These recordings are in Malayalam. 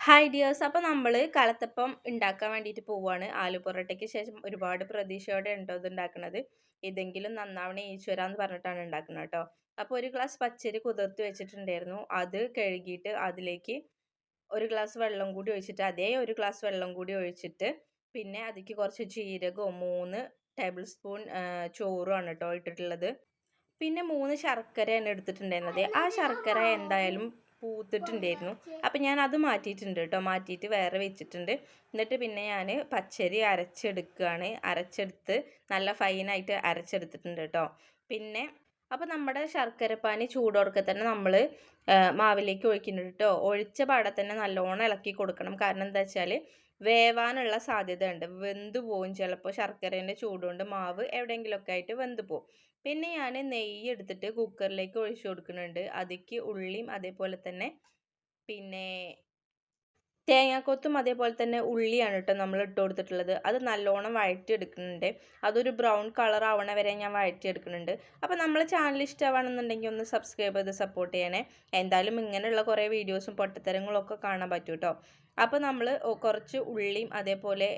Hi dears. അപ്പോൾ നമ്മൾ കലത്തപ്പം ഉണ്ടാക്കാൻ വേണ്ടിയിട്ട് പോവുകയാണ്. ആലു പൊറോട്ടയ്ക്ക് ശേഷം ഒരുപാട് പ്രതീക്ഷയോടെ ഉണ്ടോ ഇത് ഉണ്ടാക്കുന്നത്. ഇതെങ്കിലും നന്നാവണേ ഈശ്വര എന്ന് പറഞ്ഞിട്ടാണ് ഉണ്ടാക്കുന്നത് കേട്ടോ. അപ്പോൾ ഒരു ഗ്ലാസ് പച്ചരി കുതിർത്ത് വെച്ചിട്ടുണ്ടായിരുന്നു. അത് കഴുകിയിട്ട് അതിലേക്ക് ഒരു ഗ്ലാസ് വെള്ളം കൂടി ഒഴിച്ചിട്ട് അതേ ഒരു ഗ്ലാസ് വെള്ളം കൂടി ഒഴിച്ചിട്ട് പിന്നെ അതിലേക്ക് കുറച്ച് ജീരകവും 3 ടേബിൾ സ്പൂൺ ചോറുമാണ് കേട്ടോ ഇട്ടിട്ടുള്ളത്. പിന്നെ 3 ശർക്കരയാണ് എടുത്തിട്ടുണ്ടായിരുന്നത്. ആ ശർക്കര എന്തായാലും പൂത്തിട്ടുണ്ടായിരുന്നു. അപ്പം ഞാൻ അത് മാറ്റിയിട്ടുണ്ട് കേട്ടോ. മാറ്റിയിട്ട് വേറെ വെച്ചിട്ടുണ്ട്. എന്നിട്ട് പിന്നെ ഞാൻ പച്ചരി അരച്ചെടുക്കുകയാണ്. അരച്ചെടുത്ത് നല്ല ഫൈനായിട്ട് അരച്ചെടുത്തിട്ടുണ്ട് കേട്ടോ. പിന്നെ അപ്പോൾ നമ്മുടെ ശർക്കരപ്പാനി ചൂടോടെ തന്നെ നമ്മൾ മാവിലേക്ക് ഒഴിക്കുന്നുണ്ട് കേട്ടോ. ഒഴിച്ച പാടെ തന്നെ നല്ലോണം ഇളക്കി കൊടുക്കണം. കാരണം എന്താ വെച്ചാൽ വേവാനുള്ള സാധ്യത ഉണ്ട്. വെന്ത് പോവും ചിലപ്പോൾ. ശർക്കരേൻ്റെ ചൂടുകൊണ്ട് മാവ് എവിടെയെങ്കിലുമൊക്കെ ആയിട്ട് വെന്ത് പോവും. പിന്നെ ഞാൻ നെയ്യ് എടുത്തിട്ട് കുക്കറിലേക്ക് ഒഴിച്ചു കൊടുക്കുന്നുണ്ട്. അതിലേക്ക് ഉള്ളിയും അതേപോലെ തന്നെ പിന്നെ തേങ്ങാക്കൊത്തും അതേപോലെ തന്നെ ഉള്ളിയാണ് കേട്ടോ നമ്മൾ ഇട്ട് കൊടുത്തിട്ടുള്ളത്. അത് നല്ലോണം വഴറ്റിയെടുക്കുന്നുണ്ട്. അതൊരു ബ്രൗൺ കളർ ആവണ വരെ ഞാൻ വഴറ്റിയെടുക്കുന്നുണ്ട്. അപ്പോൾ നമ്മളെ ചാനൽ ഇഷ്ടമാണെന്നുണ്ടെങ്കിൽ ഒന്ന് സബ്സ്ക്രൈബ് ചെയ്ത് സപ്പോർട്ട് ചെയ്യണേ. എന്തായാലും ഇങ്ങനെയുള്ള കുറേ വീഡിയോസും പൊട്ടത്തരങ്ങളും ഒക്കെ കാണാൻ പറ്റും കേട്ടോ. അപ്പോൾ നമ്മൾ കുറച്ച് ഉള്ളിയും അതേപോലെ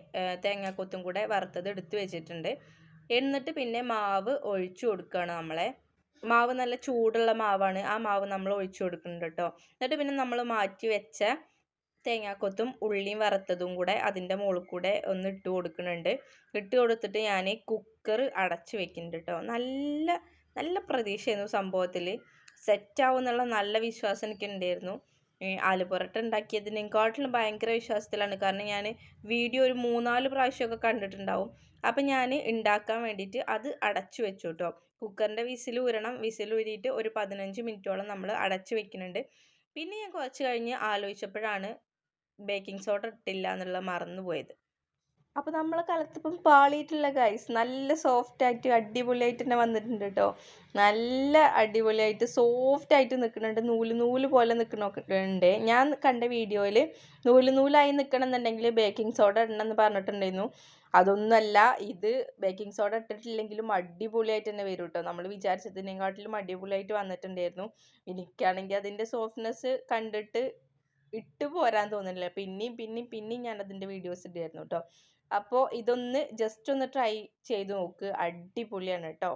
തേങ്ങാക്കൊത്തും കൂടെ വറുത്തത് എടുത്ത് വെച്ചിട്ടുണ്ട്. എന്നിട്ട് പിന്നെ മാവ് ഒഴിച്ചു കൊടുക്കുകയാണ് നമ്മളെ. മാവ് നല്ല ചൂടുള്ള മാവാണ്. ആ മാവ് നമ്മൾ ഒഴിച്ചു കൊടുക്കുന്നുണ്ട് കേട്ടോ. എന്നിട്ട് പിന്നെ നമ്മൾ മാറ്റി വെച്ച തേങ്ങാക്കൊത്തും ഉള്ളിയും വറുത്തതും കൂടെ അതിൻ്റെ മുകളിൽ കൂടെ ഒന്ന് ഇട്ട് കൊടുക്കുന്നുണ്ട്. ഇട്ട് കൊടുത്തിട്ട് ഞാൻ കുക്കർ അടച്ച് വെക്കുന്നുണ്ട് കേട്ടോ. നല്ല നല്ല പ്രതീക്ഷയായിരുന്നു സംഭവത്തിൽ. സെറ്റാവും എന്നുള്ള നല്ല വിശ്വാസം എനിക്കുണ്ടായിരുന്നു. ആലു പൊറോട്ട ഉണ്ടാക്കിയതിനെക്കാട്ടിലും ഭയങ്കര വിശ്വാസത്തിലാണ്. കാരണം ഞാൻ വീഡിയോ ഒരു 3-4 പ്രാവശ്യമൊക്കെ കണ്ടിട്ടുണ്ടാവും. അപ്പം ഞാൻ ഉണ്ടാക്കാൻ വേണ്ടിയിട്ട് അത് അടച്ചു വെച്ചു കേട്ടോ. കുക്കറിൻ്റെ വിസിൽ ഊരണം. വിസിൽ ഊരിയിട്ട് ഒരു 15 മിനിറ്റോളം നമ്മൾ അടച്ചു വെക്കുന്നുണ്ട്. പിന്നെ ഞാൻ കുറച്ച് കഴിഞ്ഞ് ആലോചിച്ചപ്പോഴാണ് ബേക്കിംഗ് സോഡ ഇട്ടില്ല എന്നുള്ളത് മറന്നു പോയത്. അപ്പോൾ നമ്മൾ കലത്തപ്പം പാളിയിട്ടില്ല ഗൈസ്. നല്ല സോഫ്റ്റായിട്ട് അടിപൊളിയായിട്ട് തന്നെ വന്നിട്ടുണ്ട് കേട്ടോ. നല്ല അടിപൊളിയായിട്ട് സോഫ്റ്റായിട്ട് നിൽക്കുന്നുണ്ട്. നൂല് നൂല് പോലെ നിൽക്കുന്നുണ്ട്. ഞാൻ കണ്ട വീഡിയോയിൽ നൂല് നൂലായി നിൽക്കണം എന്നുണ്ടെങ്കിൽ ബേക്കിംഗ് സോഡ ഇടണമെന്ന് പറഞ്ഞിട്ടുണ്ടായിരുന്നു. അതൊന്നുമല്ല, ഇത് ബേക്കിംഗ് സോഡ ഇട്ടിട്ടില്ലെങ്കിലും അടിപൊളിയായിട്ട് തന്നെ വരും കേട്ടോ. നമ്മൾ വിചാരിച്ചതിനെക്കാട്ടിലും അടിപൊളിയായിട്ട് വന്നിട്ടുണ്ടായിരുന്നു. എനിക്കാണെങ്കിൽ അതിൻ്റെ സോഫ്റ്റ്നെസ് കണ്ടിട്ട് ഇട്ട് പോരാൻ തോന്നുന്നില്ല. പിന്നെയും ഞാൻ അതിൻ്റെ വീഡിയോസ് ഇട്ടായിരുന്നു കേട്ടോ. അപ്പോൾ ഇതൊന്ന് ജസ്റ്റ് ഒന്ന് ട്രൈ ചെയ്ത് നോക്ക്. അടിപൊളിയാണ് കേട്ടോ.